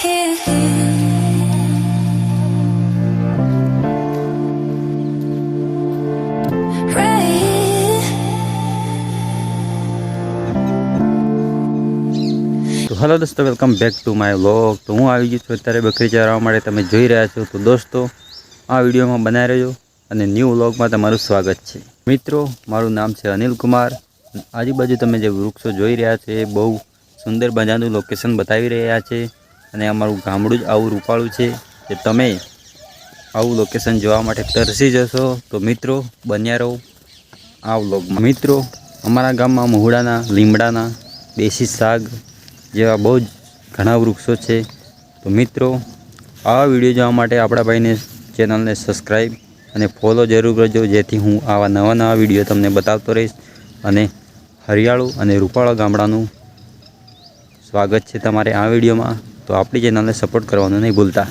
તો હેલો દોસ્તો, welcome back to my vlog. તો હું આવી ગયો છું અત્યારે બકરી ચરાવવા માટે, તમે જોઈ રહ્યા છો। તો દોસ્તો, આ વિડીયોમાં બનાવી રહેજો અને ન્યૂ વ્લોગમાં તમારું સ્વાગત છે। મિત્રો, મારું નામ છે અનિલ કુમાર। આજુબાજુ તમે જે વૃક્ષો જોઈ રહ્યા છો એ બહુ સુંદર મજાનું લોકેશન બતાવી રહ્યા છે અને અમારું ગામડું જ આવું રૂપાળું છે કે તમે આવું લોકેશન જોવા માટે તરસી જશો। તો મિત્રો, બન્યા રહો આ વ્લોગમાં। મિત્રો, અમારા ગામમાં મહુડાના, લીમડાના, દેશી શાક જેવા બહુ જ ઘણા વૃક્ષો છે। તો મિત્રો, આવા વિડીયો જોવા માટે આપણા ભાઈને ચેનલને સબસ્ક્રાઈબ અને ફોલો જરૂર કરજો, જેથી હું આવા નવા વિડીયો તમને બતાવતો રહીશ અને હરિયાળું અને રૂપાળા ગામડાનું સ્વાગત છે તમારે આ વિડીયોમાં। તો આપણી ચેનલને સપોર્ટ કરવાનું નહીં ભૂલતા।